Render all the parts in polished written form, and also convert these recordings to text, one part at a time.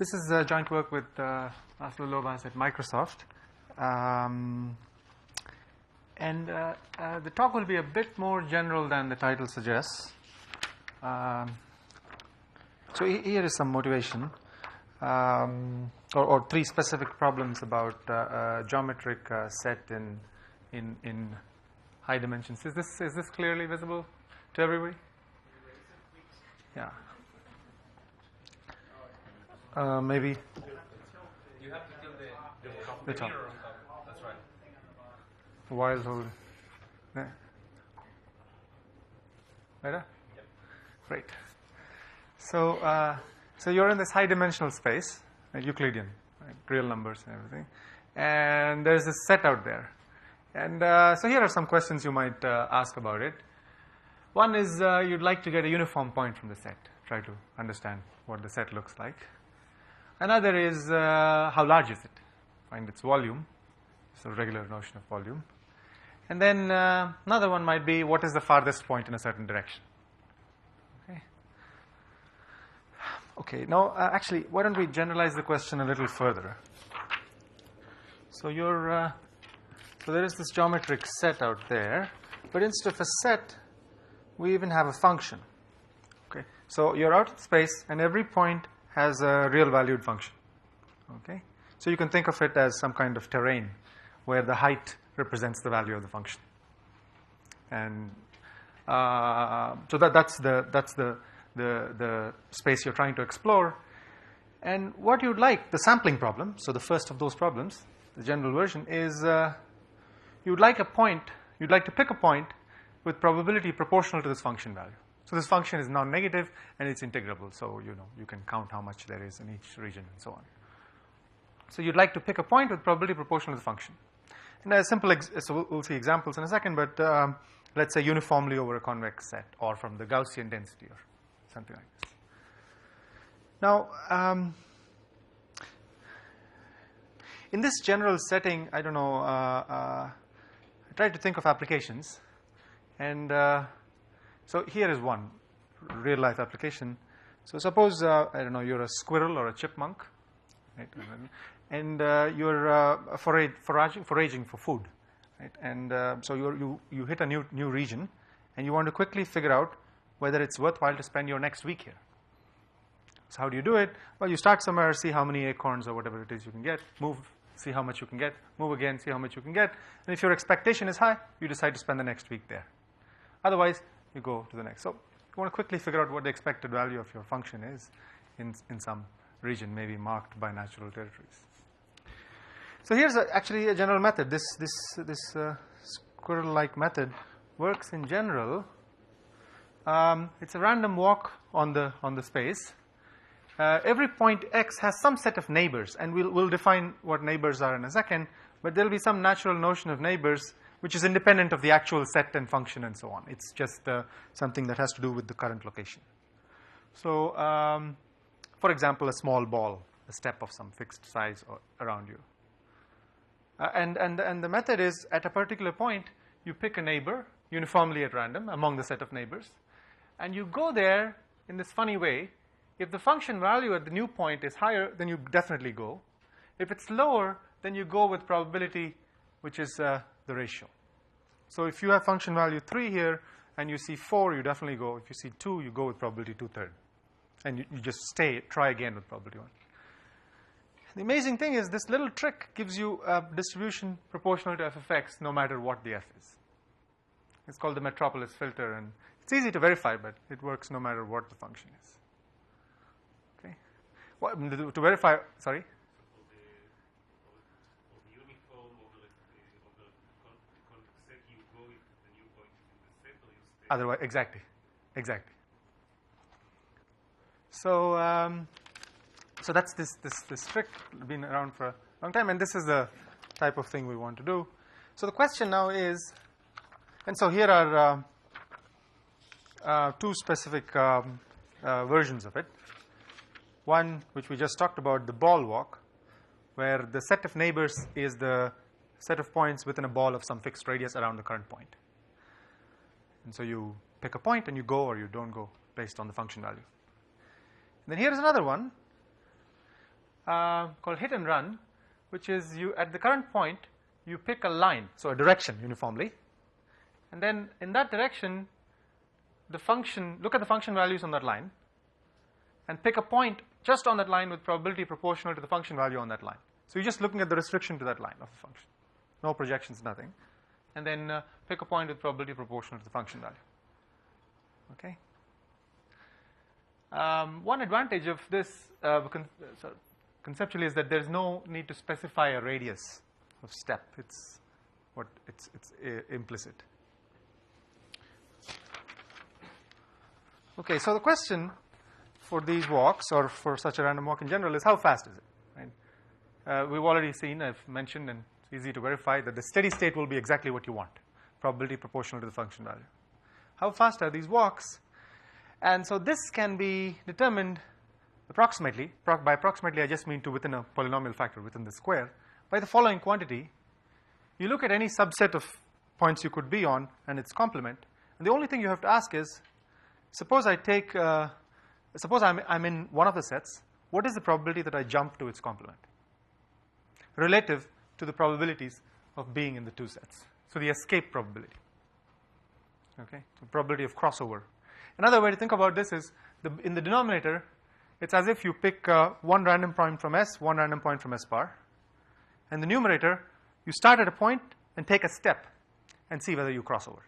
This is joint work with Laszlo Lovász at Microsoft. And the talk will be a bit more general than the title suggests. So here is some motivation, or three specific problems about geometric set in high dimensions. Is this clearly visible to everybody? Yeah. Maybe. You have to kill the top. mirror on top. That's right. While holding. Yeah. Better? Yep. Great. So you're in this high dimensional space, Euclidean, right, real numbers and everything, and there's this set out there. And so here are some questions you might ask about it. One is you'd like to get a uniform point from the set, try to understand what the set looks like. Another is how large is it? Find its volume. It's a regular notion of volume. And then another one might be what is the farthest point in a certain direction. Okay, now actually, why don't we generalize the question a little further? So so there is this geometric set out there, but instead of a set, we even have a function. Okay, so you're out in space, and every point has a real valued function. Okay, so you can think of it as some kind of terrain where the height represents the value of the function, and so that's the space you're trying to explore. And what you'd like, the sampling problem, so the first of those problems, the general version, is you'd like to pick a point with probability proportional to this function value. So this function is non-negative and it's integrable, so you can count how much there is in each region and so on. So you'd like to pick a point with probability proportional to the function. And a simple, so we'll see examples in a second, but let's say uniformly over a convex set, or from the Gaussian density, or something like this. Now, in this general setting, I don't know, I tried to think of applications, and so here is one real-life application. So suppose, I don't know, you're a squirrel or a chipmunk, right? And you're foraging for food, right? And so you hit a new region, and you want to quickly figure out whether it's worthwhile to spend your next week here. So how do you do it? Well, you start somewhere, see how many acorns or whatever it is you can get, move, see how much you can get, move again, see how much you can get, and if your expectation is high, you decide to spend the next week there. Otherwise, you go to the next. So you want to quickly figure out what the expected value of your function is in some region, maybe marked by natural territories. So here's actually a general method. This squirrel-like method works in general. It's a random walk on the space. Every point x has some set of neighbors, and we'll define what neighbors are in a second, but there'll be some natural notion of neighbors which is independent of the actual set and function and so on. It's just something that has to do with the current location. So for example, a small ball, a step of some fixed size around you. And the method is, at a particular point, you pick a neighbor uniformly at random among the set of neighbors, and you go there in this funny way. If the function value at the new point is higher, then you definitely go. If it's lower, then you go with probability, which is the ratio. So if you have function value 3 here, and you see 4, you definitely go. If you see 2, you go with probability 2/3. And you just try again with probability 1. The amazing thing is this little trick gives you a distribution proportional to f of x no matter what the f is. It's called the Metropolis filter, and it's easy to verify, but it works no matter what the function is. Okay. Well, to verify, sorry? Otherwise, exactly. So, so that's this trick, been around for a long time, and this is the type of thing we want to do. So the question now is, and so here are two specific versions of it. One, which we just talked about, the ball walk, where the set of neighbors is the set of points within a ball of some fixed radius around the current point. And so you pick a point and you go or you don't go based on the function value. And then here is another one, called hit and run, which is you at the current point you pick a line, so a direction uniformly, and then in that direction the function, look at the function values on that line and pick a point just on that line with probability proportional to the function value on that line. So you're just looking at the restriction to that line of the function, no projections, nothing, and then pick a point with probability proportional to the function value. Okay. One advantage of this conceptually is that there's no need to specify a radius of step. It's implicit. Okay, so the question for these walks, or for such a random walk in general, is how fast is it? Right? We've already seen, I've mentioned, and it's easy to verify, that the steady state will be exactly what you want, probability proportional to the function value. How fast are these walks? And so this can be determined approximately, by approximately I just mean to within a polynomial factor, within the square, by the following quantity. You look at any subset of points you could be on and its complement, and the only thing you have to ask is, suppose I take, suppose I'm in one of the sets, what is the probability that I jump to its complement relative to the probabilities of being in the two sets? So the escape probability, okay, the probability of crossover. Another way to think about this is, in the denominator, it's as if you pick one random point from S, one random point from S bar. And the numerator, you start at a point and take a step and see whether you cross over.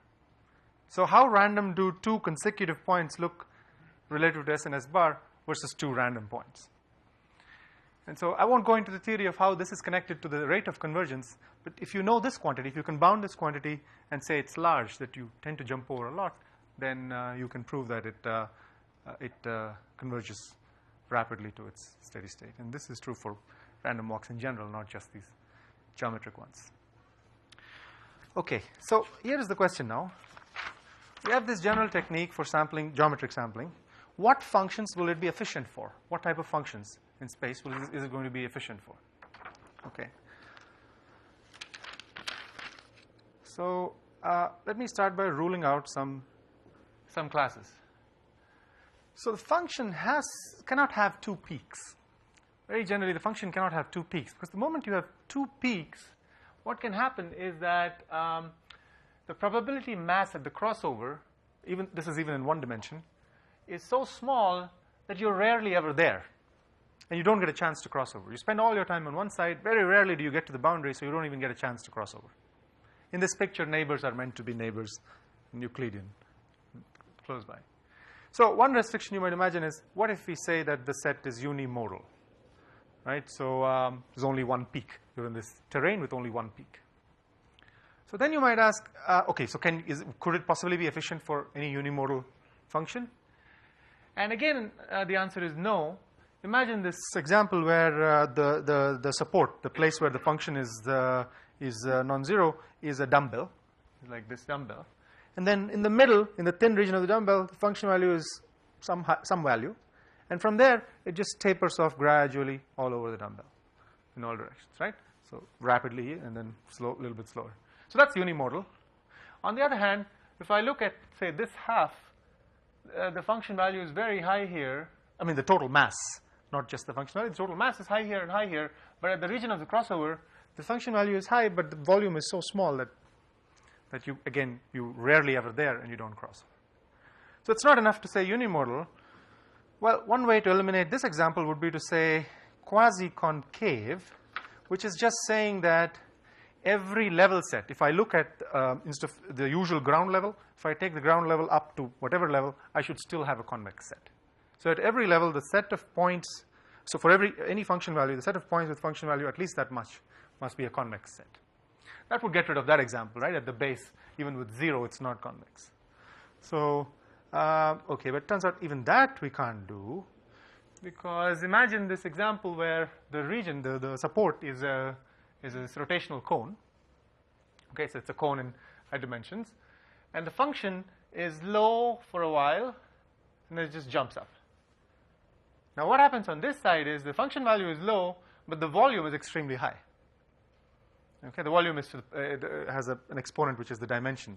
So how random do two consecutive points look relative to S and S bar versus two random points? And so I won't go into the theory of how this is connected to the rate of convergence, but if you know this quantity, if you can bound this quantity and say it's large, that you tend to jump over a lot, then you can prove that it converges rapidly to its steady state. And this is true for random walks in general, not just these geometric ones. Okay, so here is the question now. We have this general technique for sampling, geometric sampling. What functions will it be efficient for? What type of functions in space is it going to be efficient for? Okay. So let me start by ruling out some classes. So the function cannot have two peaks. Very generally, the function cannot have two peaks, because the moment you have two peaks, what can happen is that the probability mass at the crossover, this is even in one dimension, is so small that you're rarely ever there, and you don't get a chance to cross over. You spend all your time on one side. Very rarely do you get to the boundary, so you don't even get a chance to cross over. In this picture, neighbors are meant to be neighbors, Euclidean, close by. So one restriction you might imagine is, what if we say that the set is unimodal, right? So there's only one peak. You're in this terrain with only one peak. So then you might ask, okay, so could it possibly be efficient for any unimodal function? And again, the answer is no. Imagine this example where the support, the place where the function is non-zero, is a dumbbell, like this dumbbell. And then in the middle, in the thin region of the dumbbell, the function value is some value. And from there, it just tapers off gradually all over the dumbbell in all directions, right? So rapidly and then a little bit slower. So that's unimodal. On the other hand, if I look at, say, this half, the function value is very high here. I mean, the total mass, not just the function value. The total mass is high here and high here. But at the region of the crossover, the function value is high, but the volume is so small that you rarely ever there and you don't cross. So it's not enough to say unimodal. Well, one way to eliminate this example would be to say quasi-concave, which is just saying that every level set, if I look at, instead of the usual ground level, if I take the ground level up to whatever level, I should still have a convex set. So at every level, the set of points, so for any function value, the set of points with function value at least that much must be a convex set. That would get rid of that example, right? At the base, even with 0, it's not convex. So, okay, but it turns out even that we can't do, because imagine this example where the region, the support is this rotational cone. Okay, so it's a cone in high dimensions. And the function is low for a while, and then it just jumps up. Now what happens on this side is the function value is low, but the volume is extremely high. Okay, the volume has an exponent which is the dimension.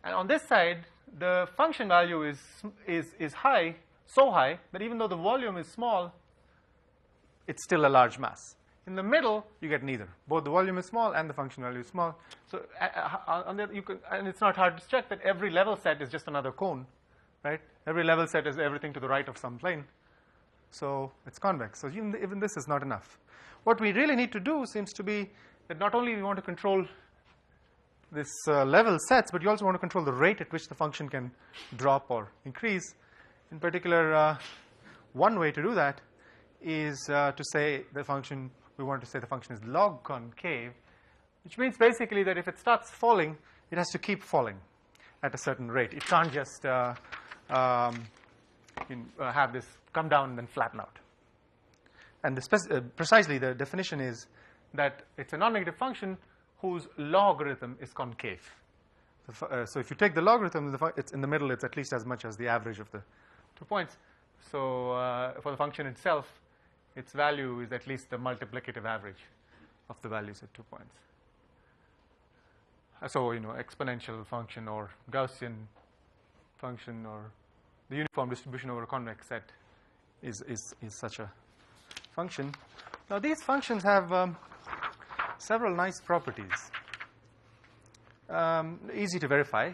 And on this side, the function value is high, so high that even though the volume is small, it's still a large mass. In the middle, you get neither. Both the volume is small and the function value is small. So on the, you can, and it's not hard to check that every level set is just another cone, right? Every level set is everything to the right of some plane. So it's convex. So even this is not enough. What we really need to do seems to be that not only we want to control this level sets, but you also want to control the rate at which the function can drop or increase. In particular, one way to do that is to say the function, we want to say the function is log concave, which means basically that if it starts falling, it has to keep falling at a certain rate. It can't just have this come down and then flatten out. And precisely the definition is that it's a non-negative function whose logarithm is concave. So if you take the logarithm, it's in the middle, it's at least as much as the average of the 2 points. So for the function itself, its value is at least the multiplicative average of the values at 2 points. So, exponential function or Gaussian function or the uniform distribution over a convex set is such a function. Now, these functions have several nice properties. Easy to verify.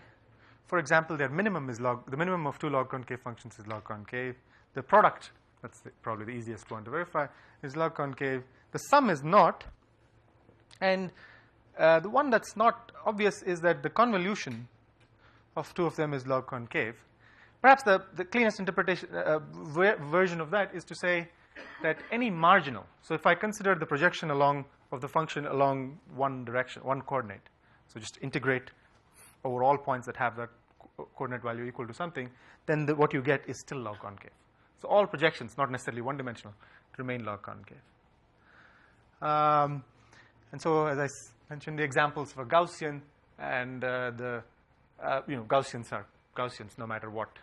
For example, their minimum is the minimum of two log concave functions is log concave. The product, that's probably the easiest one to verify, is log concave. The sum is not. And the one that's not obvious is that the convolution of two of them is log concave. Perhaps the cleanest interpretation version of that is to say that any marginal. So if I consider the projection of the function along one direction, one coordinate, so just integrate over all points that have that coordinate value equal to something, then what you get is still log concave. So all projections, not necessarily one-dimensional, remain log concave. And so, as I mentioned, the examples for Gaussian and Gaussians are Gaussians no matter what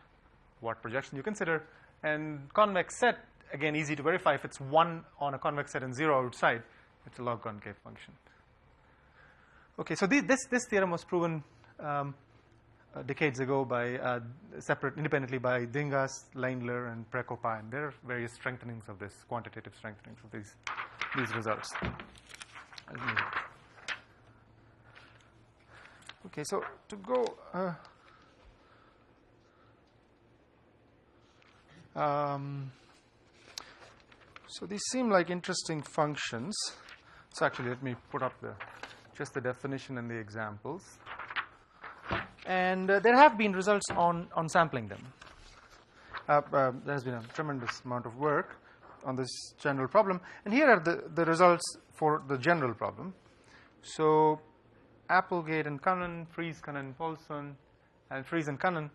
projection you consider. And convex set, again, easy to verify. If it's 1 on a convex set and 0 outside, it's a log concave function. Okay, so this theorem was proven decades ago by independently by Dingas, Leindler, and Prekopa, and there are various strengthenings of this, quantitative strengthenings of these results. Okay, so to go. So these seem like interesting functions. So actually, let me put up just the definition and the examples. And there have been results on sampling them. There has been a tremendous amount of work on this general problem. And here are the results for the general problem. So Applegate and Cunnan, Fries, Cunnan, Paulson, and Fries and Cunnan,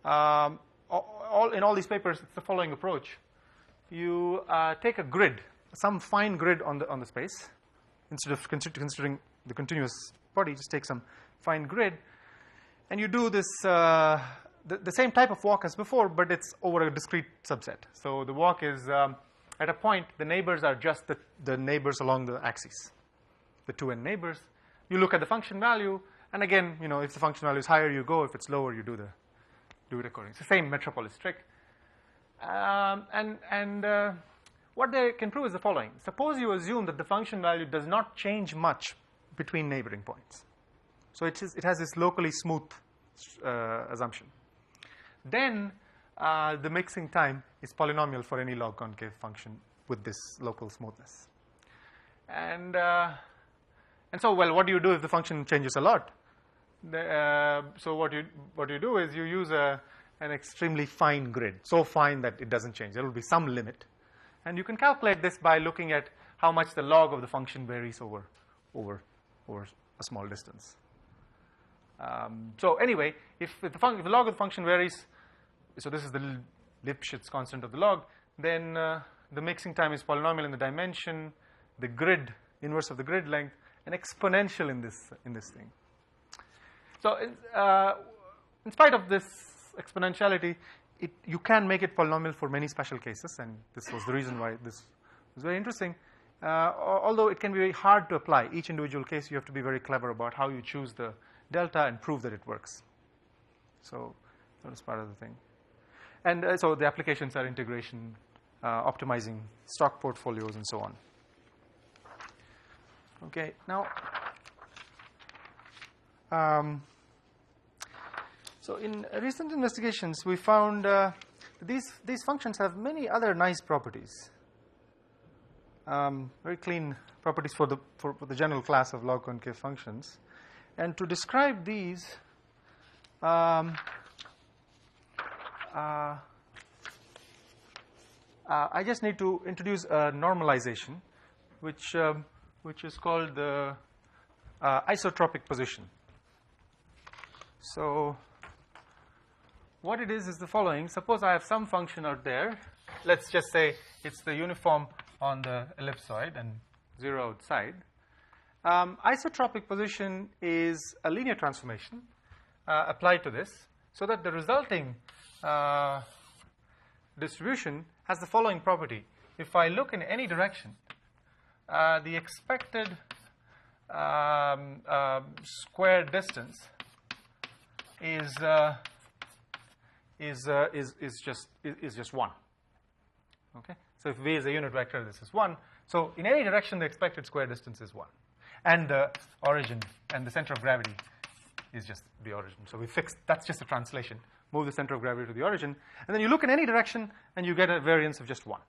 in all these papers, it's the following approach. You take a grid, some fine grid on the space. Instead of considering the continuous body, just take some fine grid, and you do this the same type of walk as before, but it's over a discrete subset. So the walk is at a point, the neighbors are just the neighbors along the axis, the 2n neighbors. You look at the function value, and again, if the function value is higher, you go. If it's lower, you do it accordingly. It's the same Metropolis trick. What they can prove is the following. Suppose you assume that the function value does not change much between neighboring points. So it has this locally smooth assumption. Then the mixing time is polynomial for any log concave function with this local smoothness. And so, well, what do you do if the function changes a lot? So what you do is you use an extremely fine grid, so fine that it doesn't change. There will be some limit. And you can calculate this by looking at how much the log of the function varies over a small distance. So anyway, if the log of the function varies, so this is the Lipschitz constant of the log, then the mixing time is polynomial in the dimension, the grid, inverse of the grid length, and exponential in this thing. So in spite of this exponentiality, you can make it polynomial for many special cases, and this was the reason why this was very interesting. Although it can be very hard to apply. Each individual case, you have to be very clever about how you choose the delta and prove that it works. So that was part of the thing. And so the applications are integration optimizing stock portfolios and so on. Okay, now, so in recent investigations, we found these functions have many other nice properties, very clean properties for the general class of log concave functions. And to describe these, I just need to introduce a normalization, which is called the isotropic position. So what it is the following. Suppose I have some function out there. Let's just say it's the uniform on the ellipsoid and 0 outside. Isotropic position is a linear transformation applied to this, so that the resulting distribution has the following property. If I look in any direction, the expected square distance is just 1. Okay, so if v is a unit vector, this is 1. So in any direction, the expected square distance is 1, and the origin and the center of gravity is just the origin. So we fixed, that's just a translation. Move the center of gravity to the origin, and then you look in any direction, and you get a variance of just 1.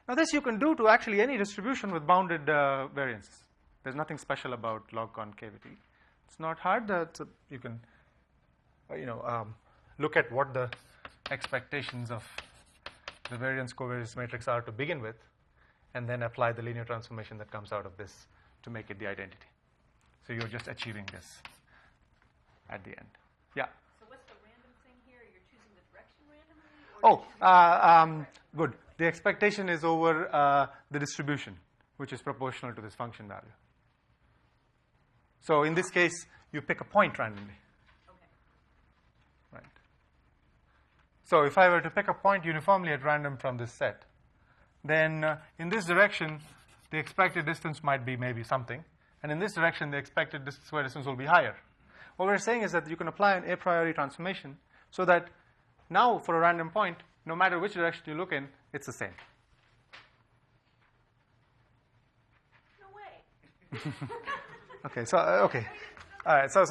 Now this you can do to actually any distribution with bounded variances. There's nothing special about log concavity. It's not hard. You can, look at what the expectations of the variance covariance matrix are to begin with, and then apply the linear transformation that comes out of this to make it the identity. So you're just achieving this at the end. Yeah. So what's the random thing here? You're choosing the direction randomly? Or Good. The expectation is over the distribution, which is proportional to this function value. So in this case, you pick a point randomly. Okay. Right. So if I were to pick a point uniformly at random from this set, then in this direction, the expected distance might be maybe something. And in this direction, the expected square distance will be higher. What we're saying is that you can apply an a priori transformation so that now for a random point, no matter which direction you look in, it's the same. No way. Okay. So okay. All right. So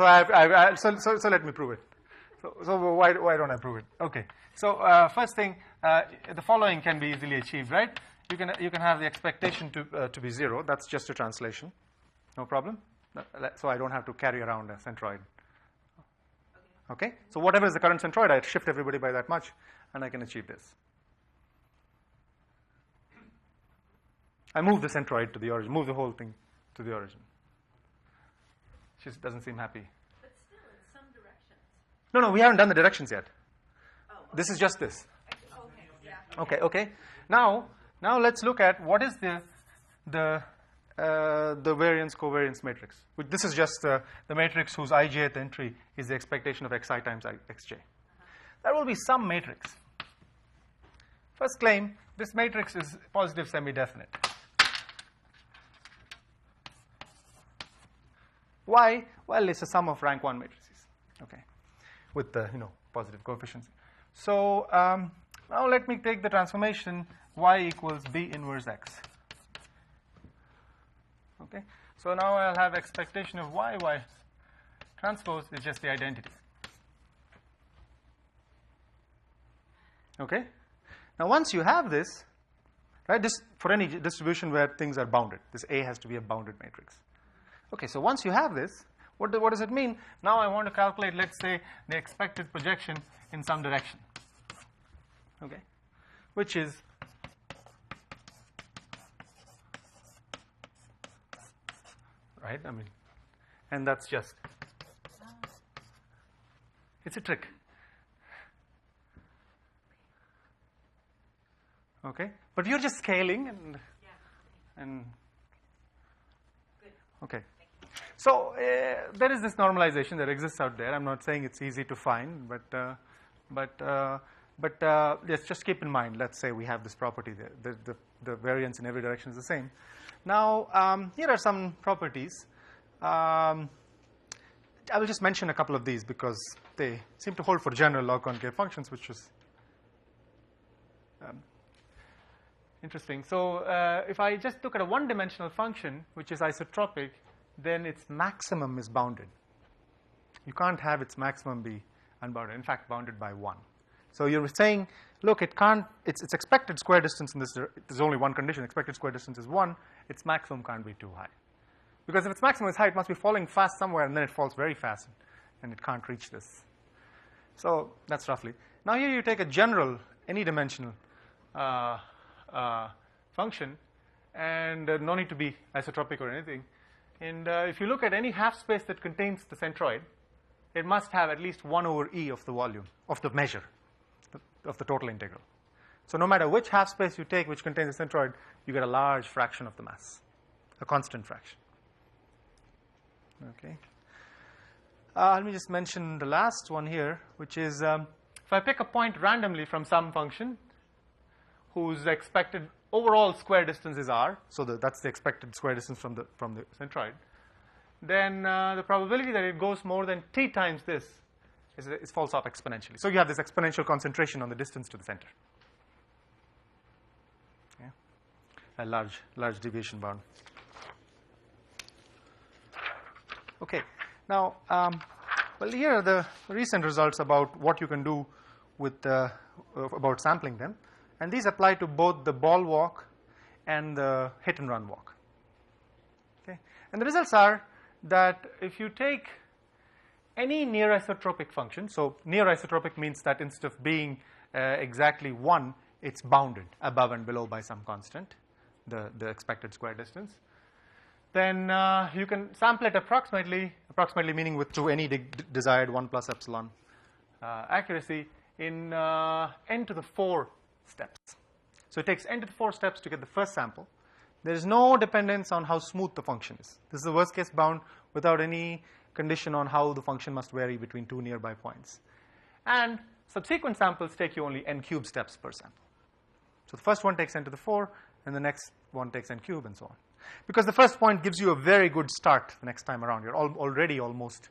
let me prove it. So why don't I prove it? Okay. So first thing, the following can be easily achieved, right? You can have the expectation to be 0. That's just a translation, no problem. So I don't have to carry around a centroid. Okay. So whatever is the current centroid, I shift everybody by that much, and I can achieve this. I move the centroid to the origin, move the whole thing to the origin. She doesn't seem happy. But still, in some directions. No, we haven't done the directions yet. Oh, okay. This is just this. Okay, yeah. Okay. Now let's look at what is the variance covariance matrix. This is just the matrix whose ijth entry is the expectation of xi times xj. There will be some matrix. First claim, this matrix is positive semi-definite. Why? Well, it's a sum of rank 1 matrices, okay, with the positive coefficients. So now let me take the transformation y equals b inverse x. Okay, so now I'll have expectation of y transpose is just the identity. Okay, now once you have this, right, this for any distribution where things are bounded, this A has to be a bounded matrix. Okay, so once you have this, what does it mean? Now I want to calculate, let's say, the expected projection in some direction. Okay, which is right. I mean, and that's just it's a trick. Okay, but you're just scaling and Good. okay. So there is this normalization that exists out there. I'm not saying it's easy to find, but let's just keep in mind. Let's say we have this property there. The variance in every direction is the same. Now here are some properties. I will just mention a couple of these because they seem to hold for general log concave functions, which is Interesting. So if I just look at a one-dimensional function, which is isotropic, then its maximum is bounded. You can't have its maximum be unbounded. In fact, bounded by 1. So you're saying, look, it can't. Its expected square distance in this. There's only one condition. Expected square distance is 1. Its maximum can't be too high, because if its maximum is high, it must be falling fast somewhere, and then it falls very fast, and it can't reach this. So that's roughly. Now here you take a general, any dimensional function, and no need to be isotropic or anything. And if you look at any half space that contains the centroid, it must have at least 1 over e of the volume of the measure of the total integral. So no matter which half space you take which contains the centroid, you get a large fraction of the mass, a constant fraction. Okay. Let me just mention the last one here, which is if I pick a point randomly from some function whose expected overall square distance is r, so that's the expected square distance from the centroid, then the probability that it goes more than t times this is falls off exponentially. So you have this exponential concentration on the distance to the center. Yeah. A large deviation bound. Okay. Now, well, here are the recent results about what you can do with about sampling them, and these apply to both the ball walk and the hit and run walk. Okay, and the results are that if you take any near isotropic function, so near isotropic means that instead of being exactly 1, it's bounded above and below by some constant, the expected square distance. Then you can sample it approximately meaning to any desired 1 plus epsilon accuracy in n to the 4 steps. So it takes n to the 4 steps to get the first sample. There is no dependence on how smooth the function is. This is the worst case bound without any condition on how the function must vary between 2 nearby points. And subsequent samples take you only n cubed steps per sample. So the first one takes n to the 4, and the next one takes n cubed, and so on. Because the first point gives you a very good start the next time around. You're already almost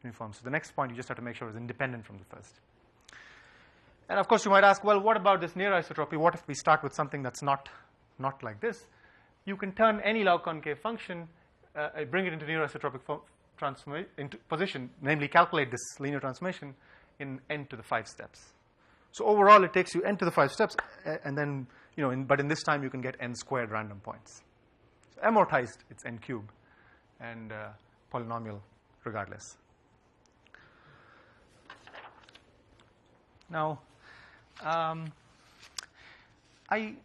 uniform. So the next point you just have to make sure is independent from the first. And of course you might ask, well, what about this near isotropy? What if we start with something that's not like this? You can turn any log concave function, bring it into near isotropic into position, namely calculate this linear transformation in n to the 5 steps. So overall it takes you n to the 5 steps, and then, but in this time you can get n squared random points. Amortized, it's n cubed, and polynomial regardless. Now, I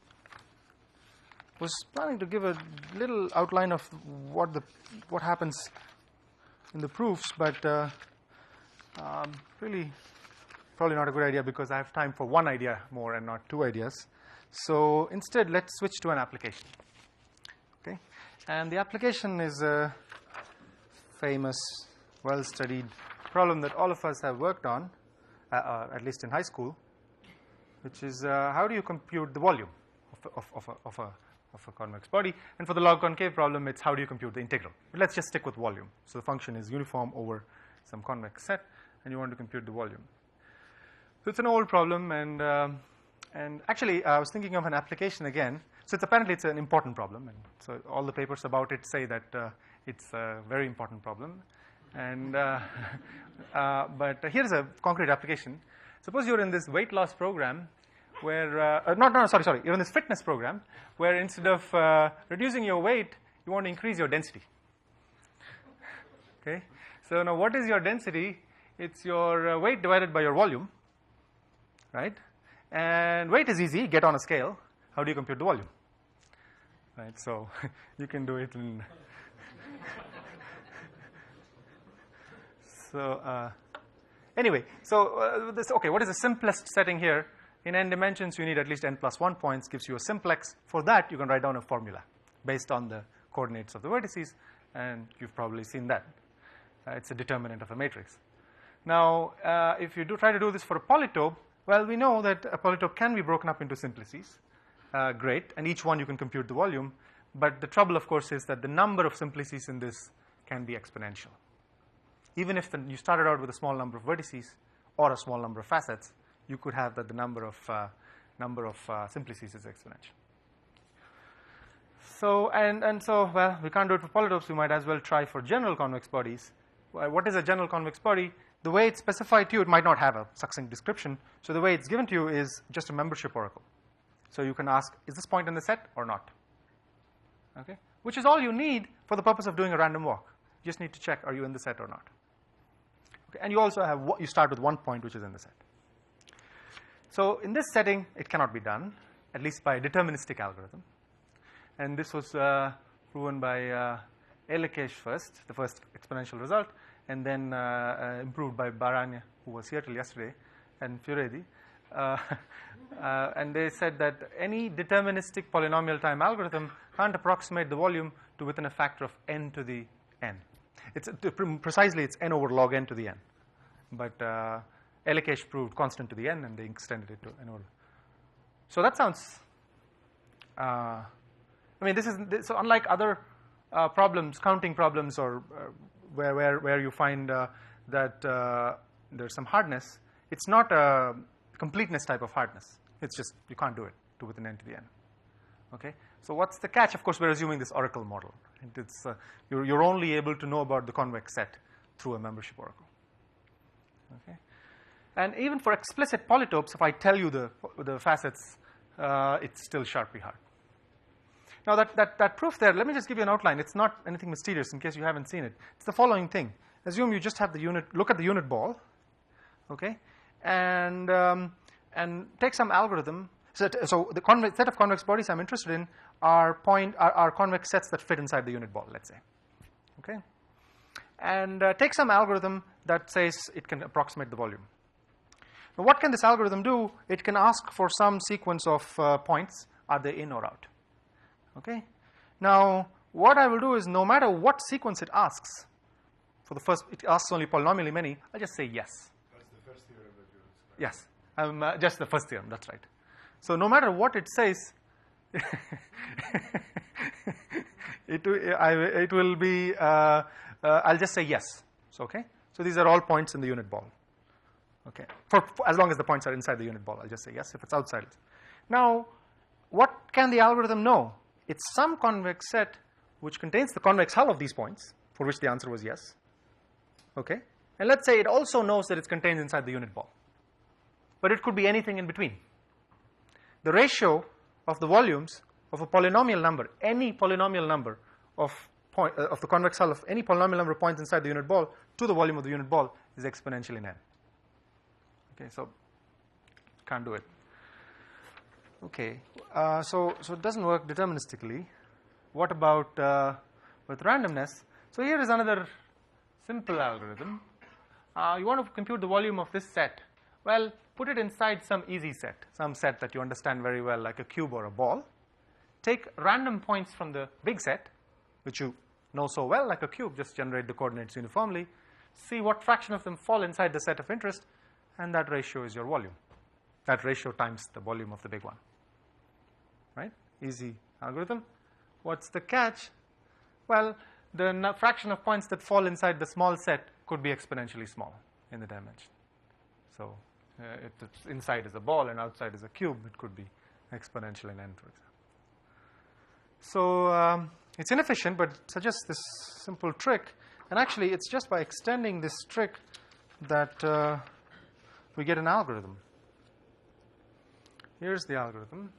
was planning to give a little outline of what happens in the proofs, but really probably not a good idea because I have time for one idea more and not 2 ideas. So instead, let's switch to an application. Okay, and the application is a famous, well-studied problem that all of us have worked on, at least in high school, which is how do you compute the volume of a convex body? And for the log concave problem, it's how do you compute the integral? But let's just stick with volume. So the function is uniform over some convex set, and you want to compute the volume. So it's an old problem, and actually I was thinking of an application again. So apparently it's an important problem, and so all the papers about it say that it's a very important problem. And but here's a concrete application. Suppose you're in this weight loss program where sorry, you're in this fitness program where instead of reducing your weight, you want to increase your density. Okay, so now what is your density? It's your weight divided by your volume, right? And weight is easy, get on a scale. How do you compute the volume? Right, so you can do it in so anyway, so what is the simplest setting here? In n dimensions, you need at least n plus 1 points, gives you a simplex. For that, you can write down a formula based on the coordinates of the vertices, and you've probably seen that. It's a determinant of a matrix. Now, if you try to do this for a polytope, well, we know that a polytope can be broken up into simplices. Great, and each one you can compute the volume. But the trouble, of course, is that the number of simplices in this can be exponential. Even if you started out with a small number of vertices or a small number of facets, you could have that the number of simplices is exponential. So and so, well, we can't do it for polytopes. We might as well try for general convex bodies. What is a general convex body? The way it's specified to you, it might not have a succinct description. So the way it's given to you is just a membership oracle. So you can ask, is this point in the set or not? Okay, which is all you need for the purpose of doing a random walk. You just need to check, are you in the set or not? Okay, and you also have, you start with one point which is in the set. So in this setting, it cannot be done, at least by a deterministic algorithm. And this was proven by Elekes first, the first exponential result, and then improved by Baranya, who was here till yesterday, and Furedi. And they said that any deterministic polynomial time algorithm can't approximate the volume to within a factor of n to the n. It's precisely it's n over log n to the n. But Elekes proved constant to the n, and they extended it to n over. So that sounds. I mean, this is so unlike other problems, counting problems, or where you find that there's some hardness. It's not a completeness type of hardness. It's just you can't do it to within n to the n. Okay. So what's the catch? Of course, we're assuming this oracle model. It's you're only able to know about the convex set through a membership oracle. Okay. And even for explicit polytopes, if I tell you the facets, it's still sharply hard. Now that proof there, let me just give you an outline. It's not anything mysterious in case you haven't seen it. It's the following thing. Assume you just have the unit, look at the unit ball, okay, and take some algorithm. So the set of convex bodies I'm interested in are convex sets that fit inside the unit ball, let's say, okay, and take some algorithm that says it can approximate the volume. Now, what can this algorithm do? It can ask for some sequence of points. Are they in or out? Okay. Now, what I will do is, no matter what sequence it asks, for the first, it asks only polynomially many, I'll just say yes. That's the first theorem that you described. Yes, just the first theorem, that's right. So no matter what it says, it will be, I'll just say yes. So, okay. So these are all points in the unit ball. Okay. For as long as the points are inside the unit ball, I'll just say yes. If it's outside. Now, what can the algorithm know? It's some convex set which contains the convex hull of these points, for which the answer was yes. Okay. And let's say it also knows that it's contained inside the unit ball. But it could be anything in between. The ratio of the volumes of a polynomial number, any polynomial number of the convex hull of any polynomial number of points inside the unit ball to the volume of the unit ball is exponential in n. Okay, so can't do it. Okay, so it doesn't work deterministically. What about with randomness? So here is another simple algorithm. You want to compute the volume of this set. Well, put it inside some easy set, some set that you understand very well, like a cube or a ball. Take random points from the big set, which you know so well, like a cube, just generate the coordinates uniformly. See what fraction of them fall inside the set of interest, and that ratio is your volume. That ratio times the volume of the big one. Right? Easy algorithm. What's the catch? Well, the fraction of points that fall inside the small set could be exponentially small in the dimension. So if it's inside is a ball and outside is a cube, it could be exponential in n, for example. So it's inefficient, but it suggests this simple trick. And actually, it's just by extending this trick that we get an algorithm. Here's the algorithm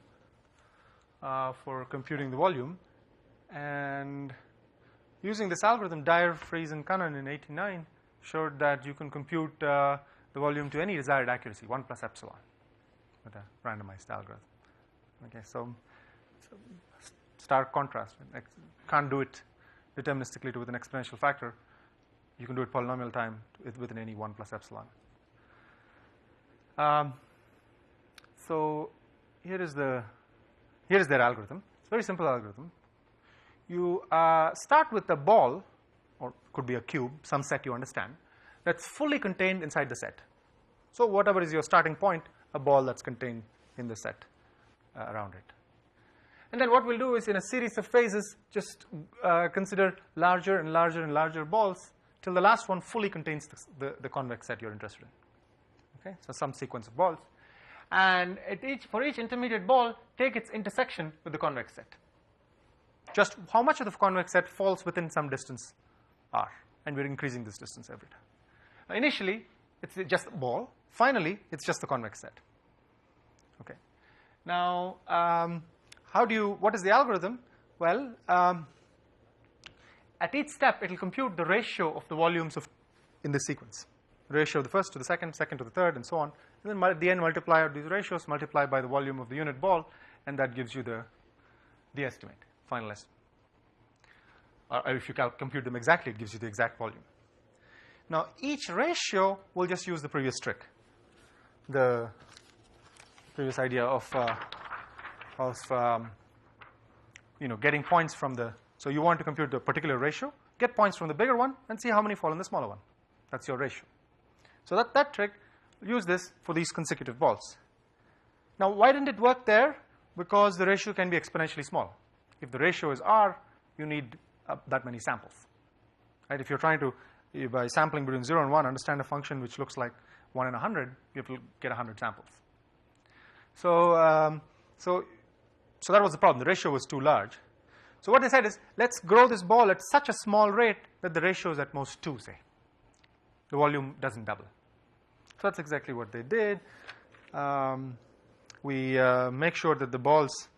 for computing the volume. And using this algorithm, Dyer, Fries, and Cannon in 1989 showed that you can compute the volume to any desired accuracy, 1 plus epsilon, with a randomized algorithm. Okay, so stark contrast. Can't do it deterministically with an exponential factor. You can do it polynomial time within any 1 plus epsilon. So here is their algorithm. It's a very simple algorithm. You start with a ball, or could be a cube, some set you understand, that's fully contained inside the set. So whatever is your starting point, a ball that's contained in the set around it. And then what we'll do is, in a series of phases, just consider larger and larger and larger balls till the last one fully contains the convex set you're interested in. Okay, so some sequence of balls. And for each intermediate ball, take its intersection with the convex set. just how much of the convex set falls within some distance r, and we're increasing this distance every time. Now, initially, it's just a ball. Finally, it's just the convex set. Okay. Now, what is the algorithm? Well, at each step, it will compute the ratio of the volumes in this sequence. The ratio of the first to the second, second to the third, and so on. And then at the end, multiply out these ratios, multiply by the volume of the unit ball, and that gives you the estimate, final estimate. Or if you compute them exactly, it gives you the exact volume. Now, each ratio will just use the previous trick, the previous idea of getting points from the. So you want to compute the particular ratio, get points from the bigger one, and see how many fall in the smaller one. That's your ratio. So that trick, use this for these consecutive balls. Now, why didn't it work there? Because the ratio can be exponentially small. If the ratio is r, you need that many samples. Right? If you're trying to, by sampling between 0 and 1, understand a function which looks like 1 in 100, you have to get 100 samples. So that was the problem. The ratio was too large. So what they said is, let's grow this ball at such a small rate that the ratio is at most 2, say. The volume doesn't double. So that's exactly what they did. We make sure that the balls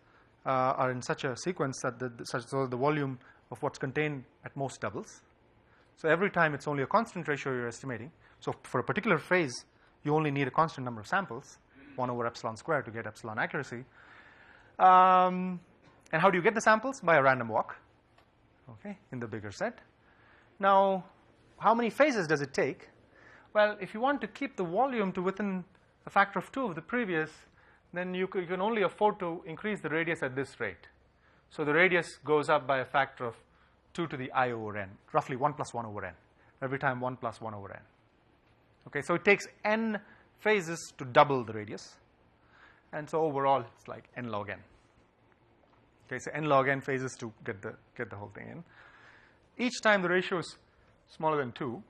are in such a sequence that so the volume of what's contained at most doubles. So every time it's only a constant ratio you're estimating. So for a particular phase, you only need a constant number of samples, 1 over epsilon squared to get epsilon accuracy. And how do you get the samples? By a random walk, okay, in the bigger set. Now, how many phases does it take? Well, if you want to keep the volume to within a factor of 2 of the previous, then you can only afford to increase the radius at this rate. So the radius goes up by a factor of 2 to the I over n, roughly 1 plus 1 over n. Every time 1 plus 1 over n. Okay, so it takes n phases to double the radius. And so overall, it's like n log n. Okay, so n log n phases to get the whole thing in. Each time the ratio is smaller than 2.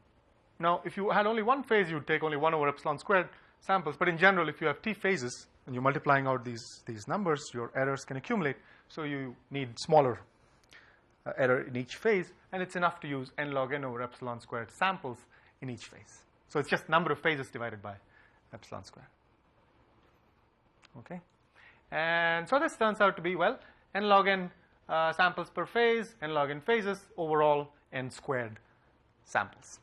Now, if you had only one phase, you'd take only 1 over epsilon squared samples. But in general, if you have t phases and you're multiplying out these numbers, your errors can accumulate. So you need smaller error in each phase. And it's enough to use n log n over epsilon squared samples in each phase. So it's just number of phases divided by epsilon squared. Okay? And so this turns out to be, well, n log n samples per phase, n log n phases, overall n squared samples.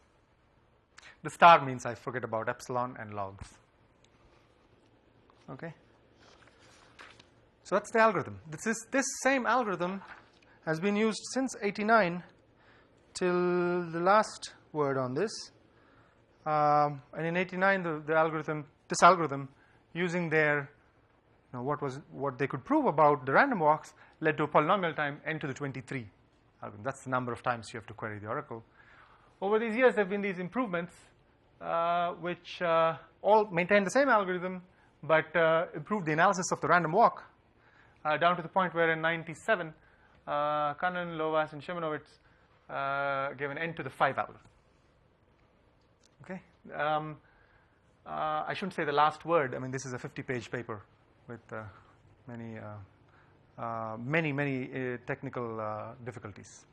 The star means I forget about epsilon and logs. Okay? So that's the algorithm. This same algorithm has been used since 89 till the last word on this. And in 89, this algorithm, using their, what they could prove about the random walks, led to a polynomial time n to the 23 algorithm. That's the number of times you have to query the oracle. Over these years, there have been these improvements which all maintain the same algorithm, but improve the analysis of the random walk down to the point where in 97, Kannan, Lovaas, and Shimonowitz gave an n to the 5 algorithm. Okay? I shouldn't say the last word. I mean, this is a 50-page paper with many technical difficulties.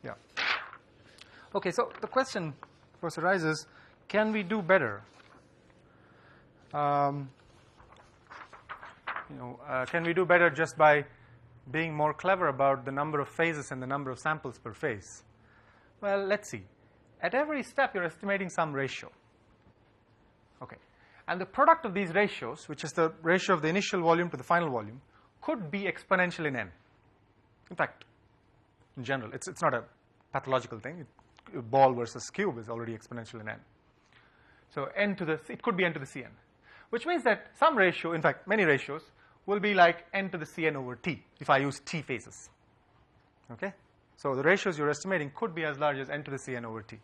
Yeah. Okay, so the question, of course, arises, can we do better? Can we do better just by being more clever about the number of phases and the number of samples per phase? Well, let's see. At every step, you're estimating some ratio. Okay. And the product of these ratios, which is the ratio of the initial volume to the final volume, could be exponential in n. In fact, in general, it's not a pathological thing. Ball versus cube is already exponential in n. So it could be n to the cn, which means that some ratio, in fact, many ratios, will be like n to the cn over t if I use t phases. Okay? So the ratios you're estimating could be as large as n to the cn over t.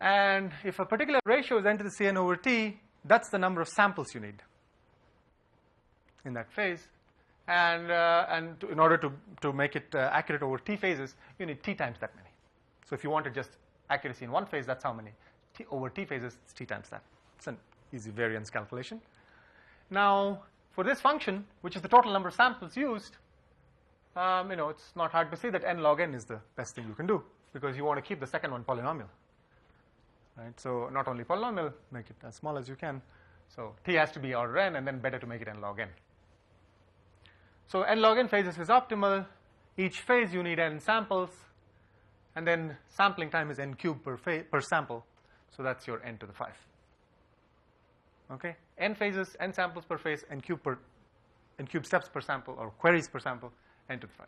And if a particular ratio is n to the cn over t, that's the number of samples you need in that phase. And in order to make it accurate over t phases, you need t times that many. So if you wanted just accuracy in one phase, that's how many. Over t phases, it's t times that. It's an easy variance calculation. Now, for this function, which is the total number of samples used, it's not hard to see that n log n is the best thing you can do, because you want to keep the second one polynomial, right? So not only polynomial, make it as small as you can. So t has to be order n, and then better to make it n log n. So n log n phases is optimal. Each phase you need n samples, and then sampling time is n cubed per sample. So that's your n to the 5. Okay, n phases, n samples per phase, n cube steps per sample, or queries per sample, n to the 5.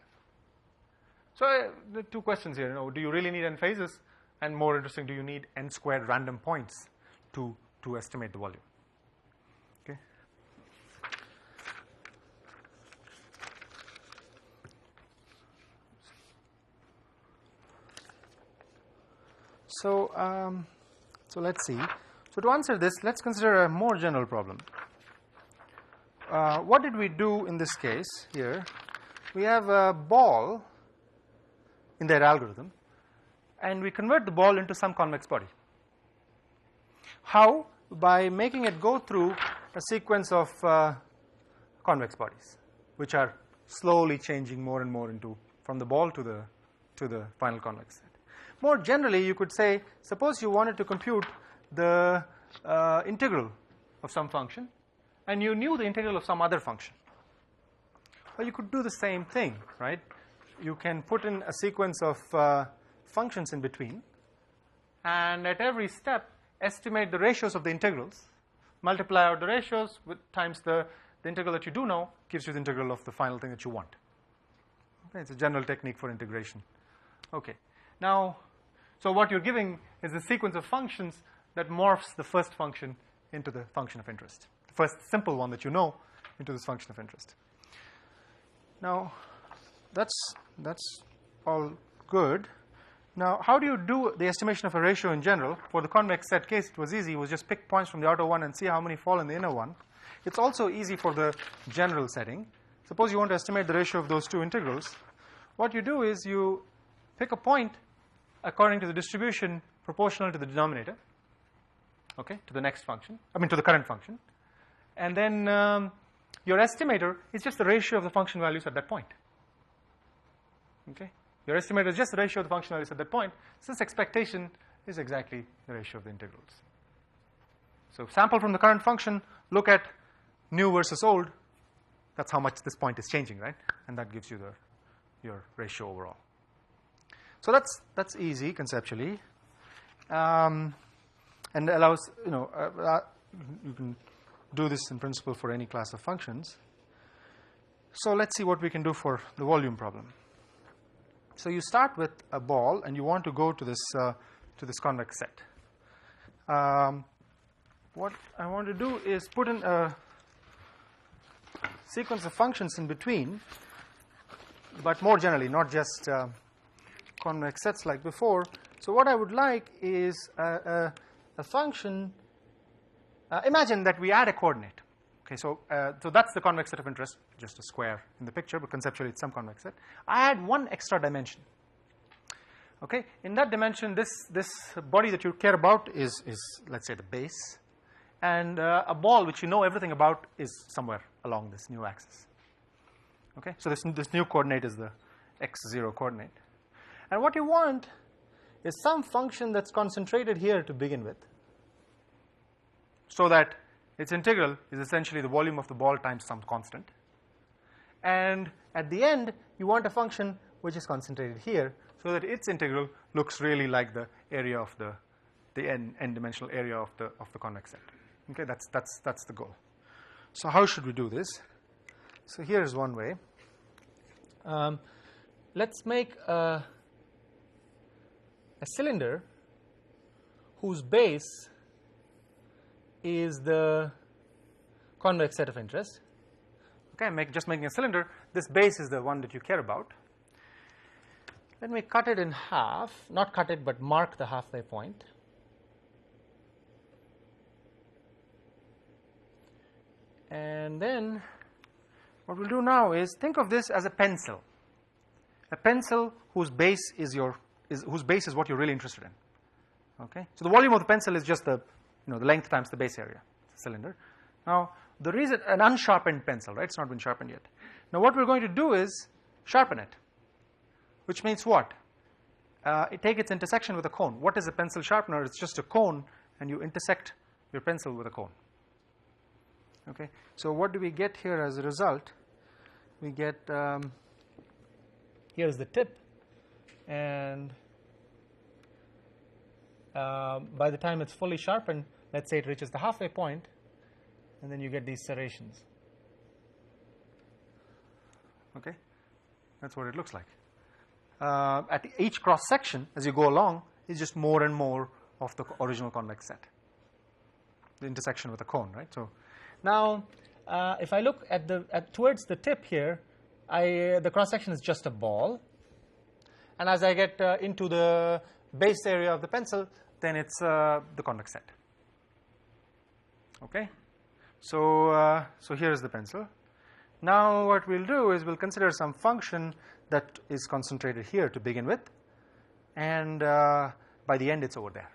So the two questions here, do you really need n phases? And more interesting, do you need n squared random points to estimate the volume? Okay. So let's see. So to answer this, let's consider a more general problem. What did we do in this case here? We have a ball in their algorithm, and we convert the ball into some convex body. How? By making it go through a sequence of convex bodies, which are slowly changing more and more from the ball to the final convex set. More generally, you could say, suppose you wanted to compute the integral of some function, and you knew the integral of some other function. Well, you could do the same thing, right? You can put in a sequence of functions in between, and at every step, estimate the ratios of the integrals, multiply out the ratios with times the integral that you do know, gives you the integral of the final thing that you want. Okay, it's a general technique for integration. Okay. Now, so what you're giving is a sequence of functions that morphs the first function into the function of interest. The first simple one that you know into this function of interest. Now, that's all good. Now, how do you do the estimation of a ratio in general? For the convex set case, it was easy. It was just pick points from the outer one and see how many fall in the inner one. It's also easy for the general setting. Suppose you want to estimate the ratio of those two integrals. What you do is you pick a point according to the distribution proportional to the denominator, okay, to the next function, to the current function. And then your estimator is just the ratio of the function values at that point. Okay? Your estimator is just the ratio of the function values at that point. Since expectation is exactly the ratio of the integrals. So sample from the current function, look at new versus old. That's how much this point is changing, right? And that gives you your ratio overall. So that's easy conceptually, and allows you can do this in principle for any class of functions. So let's see what we can do for the volume problem. So you start with a ball, and you want to go to this convex set. What I want to do is put in a sequence of functions in between, but more generally, not just convex sets like before. So what I would like is a function. Imagine that we add a coordinate. Okay, so that's the convex set of interest, just a square in the picture, but conceptually it's some convex set. I add one extra dimension. Okay, in that dimension, this body that you care about is let's say the base, and a ball which you know everything about is somewhere along this new axis. Okay, so this new coordinate is the x0 coordinate. And what you want is some function that's concentrated here to begin with, so that its integral is essentially the volume of the ball times some constant. And at the end, you want a function which is concentrated here, so that its integral looks really like the area of the n-dimensional area of the convex set. Okay, that's the goal. So how should we do this? So here's one way. Let's make a cylinder whose base is the convex set of interest. Okay, just making a cylinder. This base is the one that you care about. Let me cut it in half. Not cut it, but mark the halfway point. And then what we'll do now is think of this as a pencil. A pencil whose base is what you're really interested in. Okay, so the volume of the pencil is just the length times the base area. It's a cylinder. Now, the reason, an unsharpened pencil, right? It's not been sharpened yet. Now what we're going to do is sharpen it, which means what? Take its intersection with a cone. What is a pencil sharpener? It's just a cone, and you intersect your pencil with a cone. Okay, so what do we get here as a result? We get, here's the tip, and by the time it's fully sharpened, let's say it reaches the halfway point, and then you get these serrations. Okay, that's what it looks like. At each cross section, as you go along, is just more and more of the original convex set, the intersection with the cone, right? So now, if I look at towards the tip here, the cross section is just a ball, and as I get into the base area of the pencil, then it's the convex set. Okay, so here is the pencil. Now what we'll do is we'll consider some function that is concentrated here to begin with, and by the end it's over there.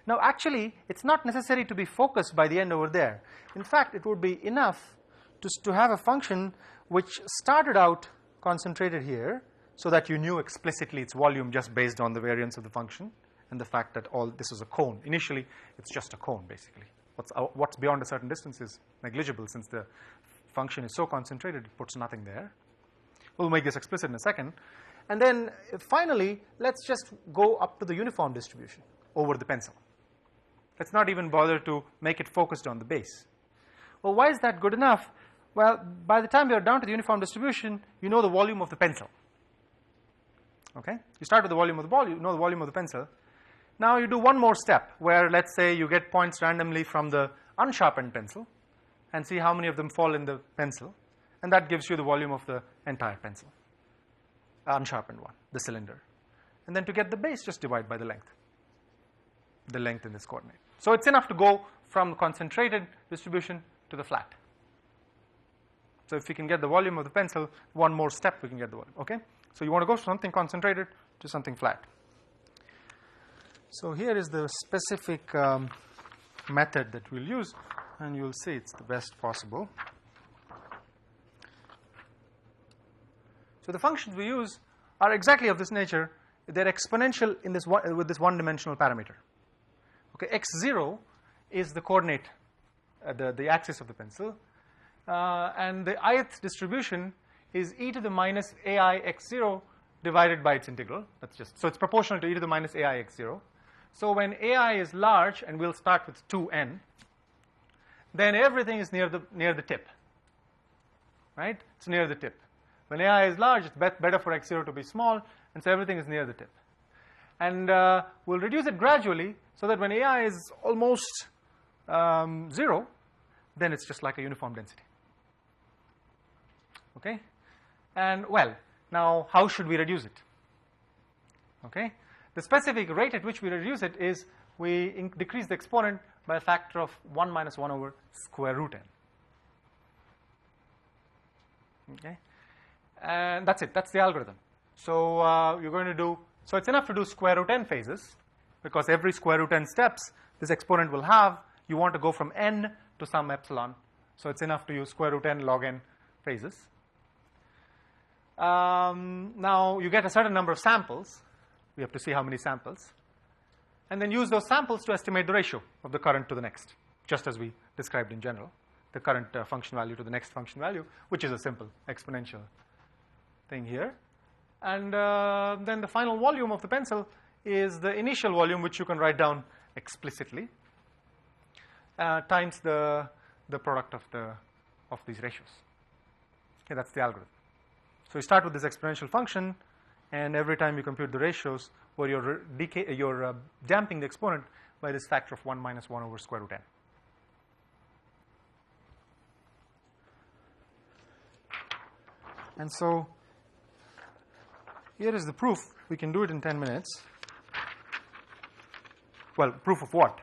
Now actually it's not necessary to be focused by the end over there. In fact, it would be enough to have a function which started out concentrated here, so that you knew explicitly its volume just based on the variance of the function and the fact that all this is a cone. Initially it's just a cone basically. What's beyond a certain distance is negligible, since the function is so concentrated it puts nothing there. We'll make this explicit in a second. And then finally, let's just go up to the uniform distribution over the pencil. Let's not even bother to make it focused on the base. Well, why is that good enough? Well, by the time you're down to the uniform distribution, you know the volume of the pencil. Okay? You start with the volume of the ball, you know the volume of the pencil. Now you do one more step, where let's say you get points randomly from the unsharpened pencil and see how many of them fall in the pencil, and that gives you the volume of the entire pencil, unsharpened one, the cylinder. And then to get the base, just divide by the length in this coordinate. So it's enough to go from concentrated distribution to the flat. So if we can get the volume of the pencil, one more step we can get the volume. Okay? So you want to go from something concentrated to something flat. So here is the specific method that we'll use, and you'll see it's the best possible. So the functions we use are exactly of this nature. They're exponential in this with this one-dimensional parameter. Okay, x0 is the coordinate, the axis of the pencil, and the ith distribution is e to the minus ai x0 divided by its integral. That's just, so it's proportional to e to the minus ai x0. So when ai is large, and we'll start with 2n, then everything is near the tip, right? It's near the tip. When ai is large, it's better for x0 to be small, and so everything is near the tip. And we'll reduce it gradually, so that when ai is almost 0, then it's just like a uniform density. Okay? And well, now how should we reduce it? Okay? The specific rate at which we reduce it is we decrease the exponent by a factor of 1 minus 1 over square root n. Okay? And that's it. That's the algorithm. So you're going to do, so it's enough to do square root n phases, because every square root n steps this exponent will have, you want to go from n to some epsilon. So it's enough to use square root n log n phases. Now you get a certain number of samples. We have to see how many samples, and then use those samples to estimate the ratio of the current to the next, just as we described in general, the current function value to the next function value, which is a simple exponential thing here. And then the final volume of the pencil is the initial volume, which you can write down explicitly, times the product of these ratios. Okay, that's the algorithm. So you start with this exponential function, and every time you compute the ratios, where you're damping the exponent by this factor of 1 minus 1 over square root n. And so here is the proof. We can do it in 10 minutes. Well, proof of what?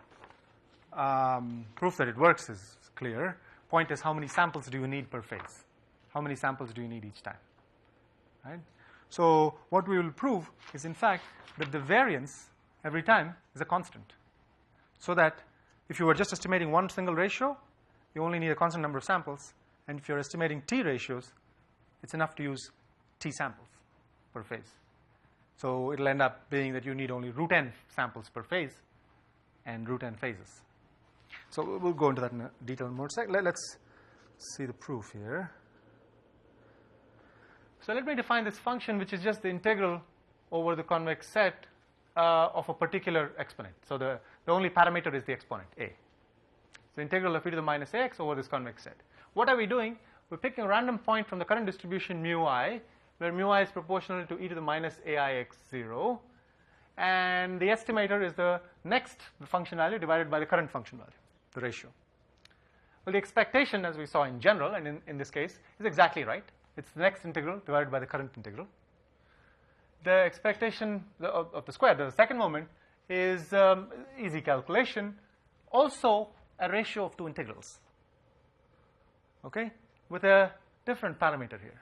Proof that it works is clear. Point is, how many samples do you need per phase? How many samples do you need each time? Right? So what we will prove is, in fact, that the variance every time is a constant. So that if you were just estimating one single ratio, you only need a constant number of samples, and if you're estimating t ratios, it's enough to use t samples per phase. So it'll end up being that you need only root n samples per phase and root n phases. So we'll go into that in detail in more second. Let's see the proof here. So let me define this function, which is just the integral over the convex set of a particular exponent. So the only parameter is the exponent, a. So integral of e to the minus ax over this convex set. What are we doing? We're picking a random point from the current distribution mu I, where mu I is proportional to e to the minus aix0. And the estimator is the next function value divided by the current function value, the ratio. Well, the expectation, as we saw in general, and in this case, is exactly right. It's the next integral divided by the current integral. The expectation of the square, the second moment, is easy calculation. Also, a ratio of two integrals, okay, with a different parameter here.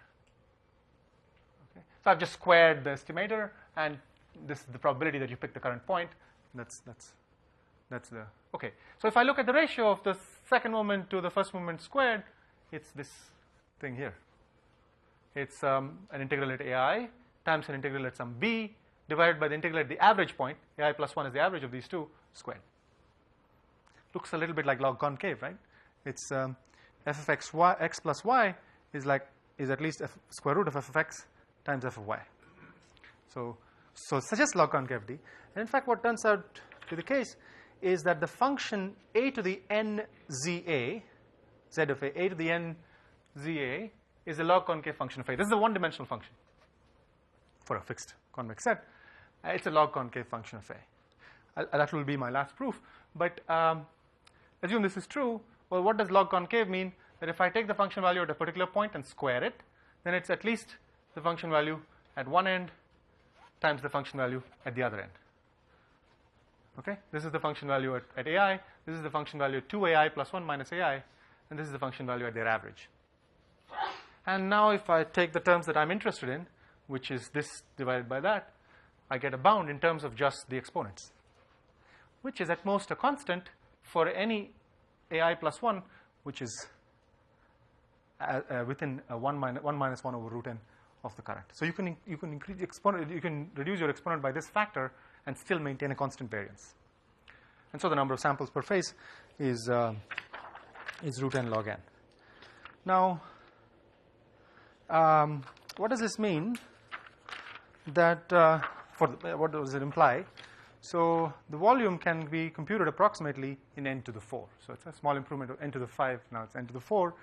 Okay. So I've just squared the estimator, and this is the probability that you pick the current point. That's the okay. So if I look at the ratio of the second moment to the first moment squared, it's this thing here. It's an integral at ai times an integral at some b divided by the integral at the average point. Ai plus 1 is the average of these two squared. Looks a little bit like log concave, right? It's f of x plus y is at least square root of f of x times f of y. So it suggests log concavity. And in fact, what turns out to be the case is that the function a to the n z a, z of a to the n z a, is a log concave function of a. This is a one-dimensional function for a fixed convex set. It's a log concave function of a. That will be my last proof. But assume this is true. Well, what does log concave mean? That if I take the function value at a particular point and square it, then it's at least the function value at one end times the function value at the other end. Okay? This is the function value at ai. This is the function value at 2ai plus 1 minus ai. And this is the function value at their average. And now if I take the terms that I'm interested in, which is this divided by that, I get a bound in terms of just the exponents, which is at most a constant for any ai plus 1, which is within 1 minus 1 over root n of the current. So you can increase the exponent, you can reduce your exponent by this factor and still maintain a constant variance. And so the number of samples per phase is root n log n. Now, what does this mean? That what does it imply? So the volume can be computed approximately in n to the 4. So it's a small improvement of n to the 5. Now it's n to the 4.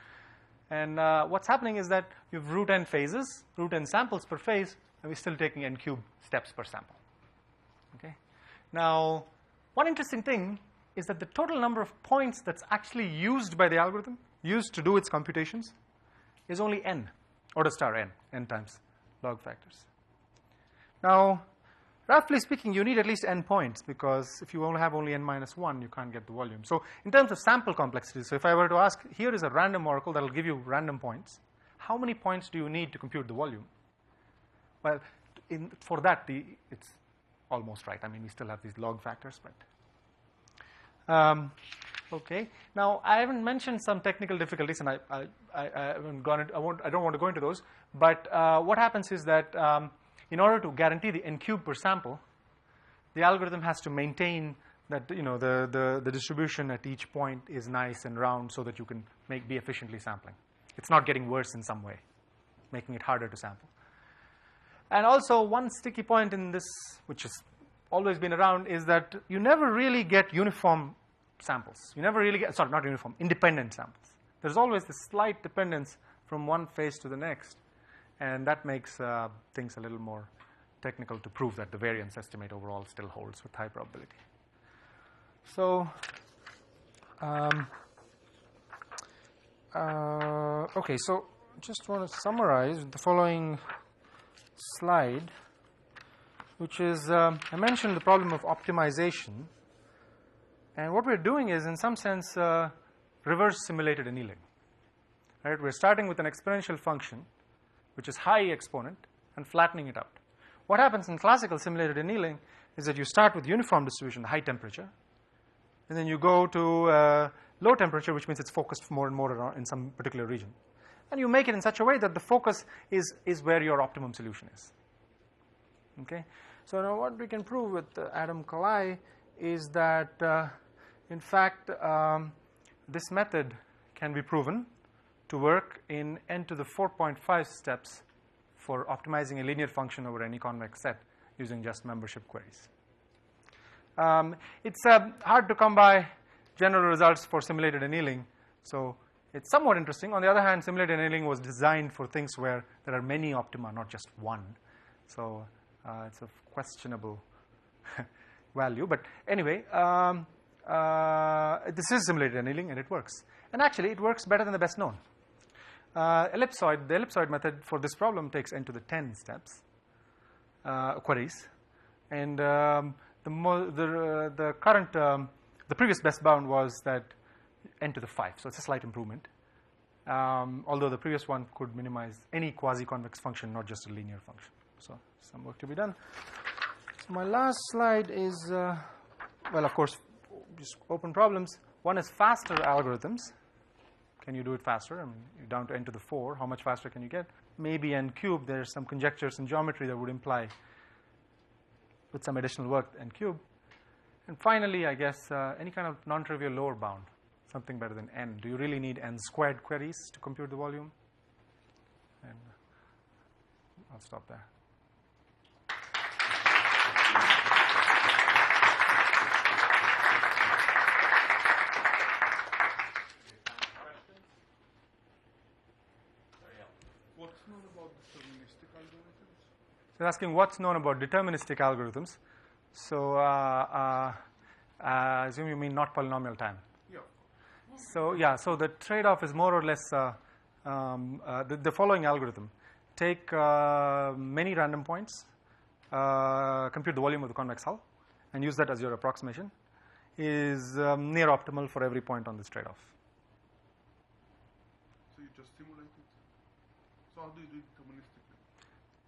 And what's happening is that you have root n phases, root n samples per phase, and we're still taking n cubed steps per sample. Okay. Now, one interesting thing is that the total number of points that's actually used by the algorithm, used to do its computations, is only n, order star n times log factors. Now, roughly speaking, you need at least n points, because if you only have n minus 1, you can't get the volume. So in terms of sample complexity, so if I were to ask, here is a random oracle that will give you random points, how many points do you need to compute the volume? Well, for that, it's almost right. I mean, we still have these log factors, but okay. Now, I haven't mentioned some technical difficulties, and I haven't gone into, I don't want to go into those. But what happens is that in order to guarantee the n cube per sample, the algorithm has to maintain that the distribution at each point is nice and round, so that you can be efficiently sampling. It's not getting worse in some way, making it harder to sample. And also, one sticky point in this, which has always been around, is that you never really get uniform samples. You never really get, sorry, not uniform, independent samples. There's always this slight dependence from one phase to the next, and that makes things a little more technical to prove that the variance estimate overall still holds with high probability. So, okay, so just want to summarize the following slide, which is, I mentioned the problem of optimization, and what we're doing is, in some sense, reverse simulated annealing. Right? We're starting with an exponential function, which is high exponent, and flattening it out. What happens in classical simulated annealing is that you start with uniform distribution, high temperature, and then you go to low temperature, which means it's focused more and more around in some particular region. And you make it in such a way that the focus is where your optimum solution is. Okay? So now what we can prove with atom colli is that, in fact, this method can be proven to work in n to the 4.5 steps for optimizing a linear function over any convex set using just membership queries. It's hard to come by general results for simulated annealing, so it's somewhat interesting. On the other hand, simulated annealing was designed for things where there are many optima, not just one. So it's of questionable value. But anyway, this is simulated annealing, and it works. And actually, it works better than the best known. The ellipsoid method for this problem takes n to the 10 steps, queries. And the current, the previous best bound was that n to the 5. So it's a slight improvement. Although the previous one could minimize any quasi-convex function, not just a linear function. So some work to be done. So my last slide is, well, of course, just open problems. One is faster algorithms. Can you do it faster? I mean, you're down to n to the 4. How much faster can you get? Maybe n cubed. There's some conjectures in geometry that would imply, with some additional work, n cubed. And finally, I guess, any kind of non-trivial lower bound, something better than n. Do you really need n squared queries to compute the volume? And I'll stop there. What's known about deterministic algorithms? So asking what's known about deterministic algorithms. So I assume you mean not polynomial time. Yeah. So yeah, so the trade-off is more or less the following algorithm. Take many random points, compute the volume of the convex hull, and use that as your approximation, is near optimal for every point on this trade-off. So you just simulate it. So how do you do it deterministically?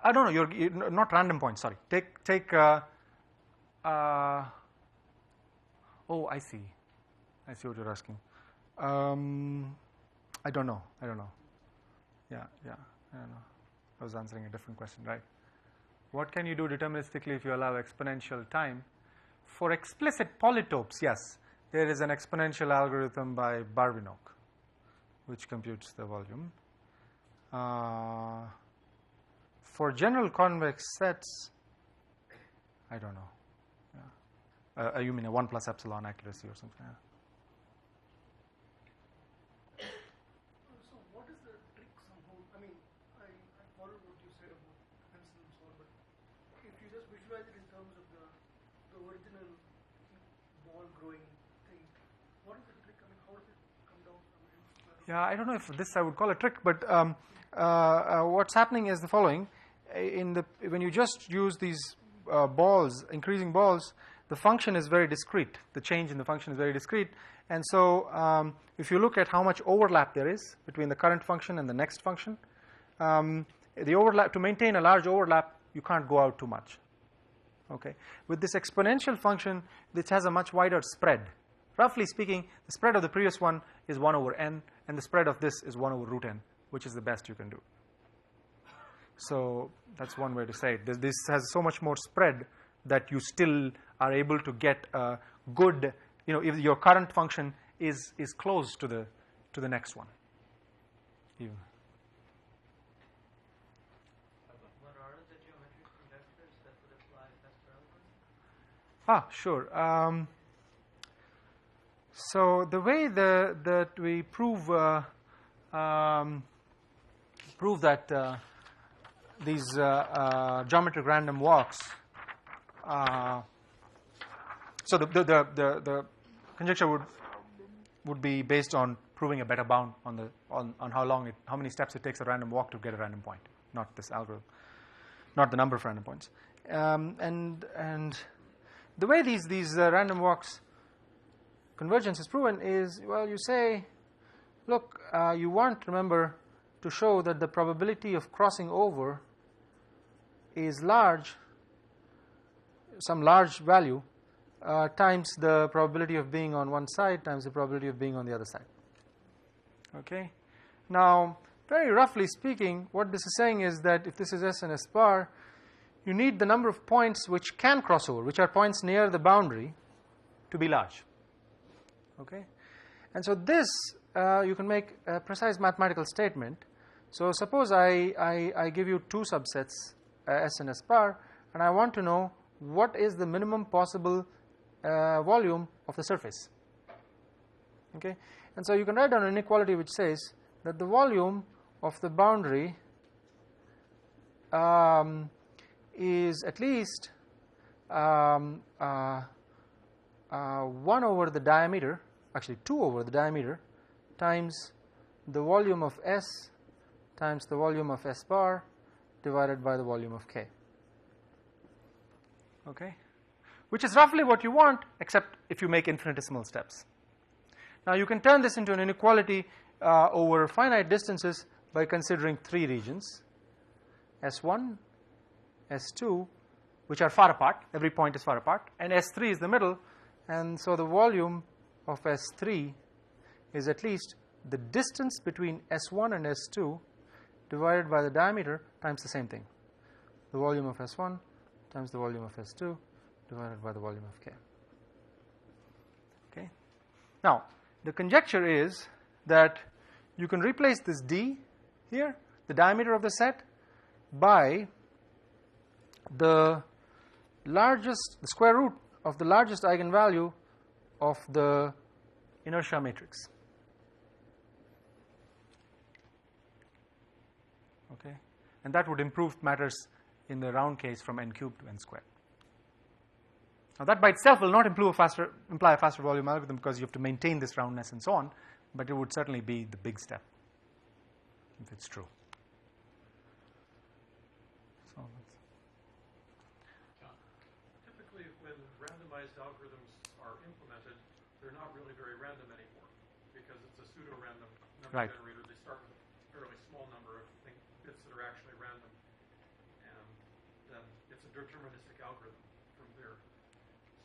I don't know. You're not random points. Sorry. Take. Oh, I see. I see what you're asking. I don't know. Yeah. I don't know. I was answering a different question, right? What can you do deterministically if you allow exponential time? For explicit polytopes, yes, there is an exponential algorithm by Barvinok, which computes the volume. For general convex sets, I don't know. Yeah. You mean a 1 plus epsilon accuracy or something? Yeah. So what is the trick somehow? I mean, I followed what you said about pencil and so on, but if you just visualize it in terms of the original ball growing thing, what is the trick? I mean, how does it come down from it? Yeah, I don't know if this I would call a trick, but what's happening is the following. When you just use these balls, increasing balls, the function is very discrete. The change in the function is very discrete. And so if you look at how much overlap there is between the current function and the next function, the overlap, to maintain a large overlap, you can't go out too much. Okay. With this exponential function, which has a much wider spread. Roughly speaking, the spread of the previous one is 1 over n, and the spread of this is 1 over root n, which is the best you can do. So that's one way to say it. This has so much more spread that you still are able to get a good, if your current function is close to the next one. Even. What are the geometric conjectures that would apply faster algorithms? Sure. So the way that we prove that these geometric random walks. So the conjecture would be based on proving a better bound on how many steps it takes a random walk to get a random point, not this algorithm, not the number of random points. And the way these random walks convergence is proven is, well, you say, look, you want, remember, to show that the probability of crossing over is large, some large value, times the probability of being on one side times the probability of being on the other side. Okay. Now, very roughly speaking, what this is saying is that if this is S and S bar, you need the number of points which can cross over, which are points near the boundary, to be large. Okay. And so this, you can make a precise mathematical statement. So suppose I give you two subsets, S and S bar, and I want to know what is the minimum possible volume of the surface. Okay. And so you can write down an inequality which says that the volume of the boundary is at least 1 over the diameter, actually 2 over the diameter, times the volume of S times the volume of S bar divided by the volume of K. Okay, which is roughly what you want, except if you make infinitesimal steps. Now you can turn this into an inequality over finite distances by considering three regions: S1, S2, which are far apart, every point is far apart, and S3 is the middle, and so the volume of S3 is at least the distance between S1 and S2 divided by the diameter times the same thing, the volume of S1 times the volume of S2 divided by the volume of K. Okay. Now, the conjecture is that you can replace this D here, the diameter of the set, by the square root of the largest eigenvalue of the inertia matrix. Okay, and that would improve matters in the round case from n cubed to n squared. Now that by itself will not imply a faster volume algorithm, because you have to maintain this roundness and so on, but it would certainly be the big step if it's true. So typically, when randomized algorithms are implemented, they're not really very random anymore, because it's a pseudo-random number right. generator. They start with a fairly small number of bits that are actually random, and then it's a deterministic algorithm from there.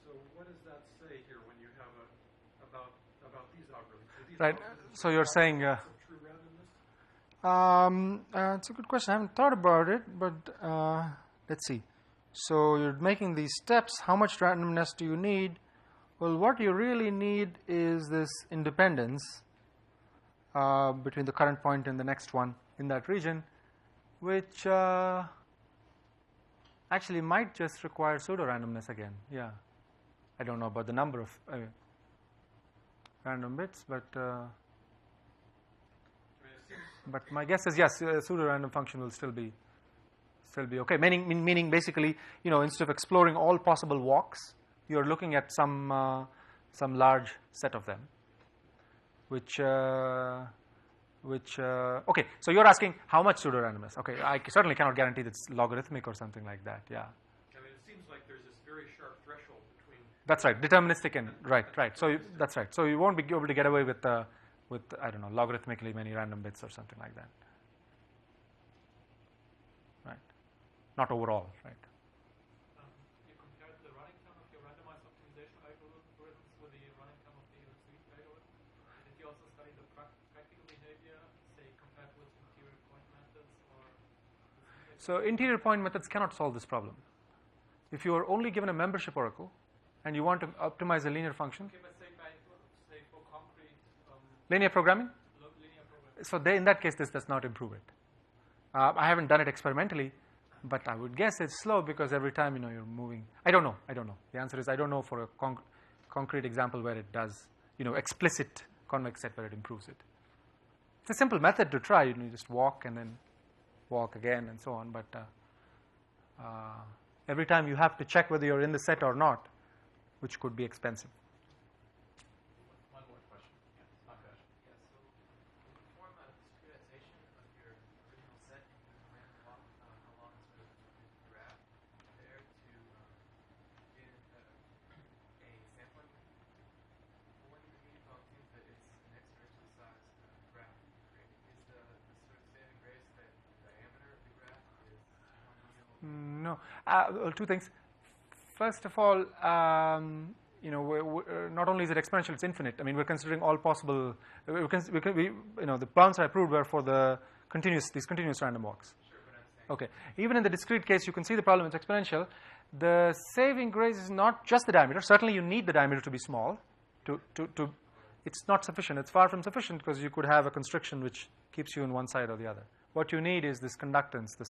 So what does that say here when you have about these algorithms? Right. So you're saying true randomness? it's a good question. I haven't thought about it, but let's see. So you're making these steps. How much randomness do you need? Well, what you really need is this independence between the current point and the next one in that region, which actually might just require pseudo-randomness again. Yeah, I don't know about the number of random bits, but my guess is yes, a pseudo-random function will still be okay. Meaning basically, instead of exploring all possible walks, you're looking at some large set of them, which okay. So you're asking how much pseudo-randomness? Okay, I certainly cannot guarantee that it's logarithmic or something like that. Yeah. I mean, it seems like there's this very sharp threshold between. That's right, deterministic and right. So that's right. So you won't be able to get away with I don't know, logarithmically many random bits or something like that. Right. Not overall, right. You compared the running time of your randomized optimization algorithms with the running time of the sweep algorithm. Did you also study the practical behavior, say, compared with interior point methods or? So interior point methods cannot solve this problem. If you are only given a membership oracle and you want to optimize a linear function. Okay, but say for concrete. Linear programming? Linear programming. So in that case, this does not improve it. I haven't done it experimentally, but I would guess it's slow because every time you're moving. I don't know. The answer is I don't know for a concrete example where it does, explicit convex set where it improves it. It's a simple method to try. You just walk and then walk again and so on. But every time you have to check whether you're in the set or not, which could be expensive. One more question. Yeah, my question. Yeah, so you perform a discretization of your original set and you ran along sort of the graph there to get a sampling point. It seems that it's an exponentially sized graph you created. Is the sort of saving grace that the diameter of the graph is polynomial? No. Two things. First of all, you know, not only is it exponential, it's infinite. I mean, we're considering all possible. You know, the bounds I proved were for the these continuous random walks. Sure, but I'm saying. Okay. Even in the discrete case, you can see the problem is exponential. The saving grace is not just the diameter. Certainly, you need the diameter to be small. It's not sufficient. It's far from sufficient because you could have a constriction which keeps you on one side or the other. What you need is this conductance, the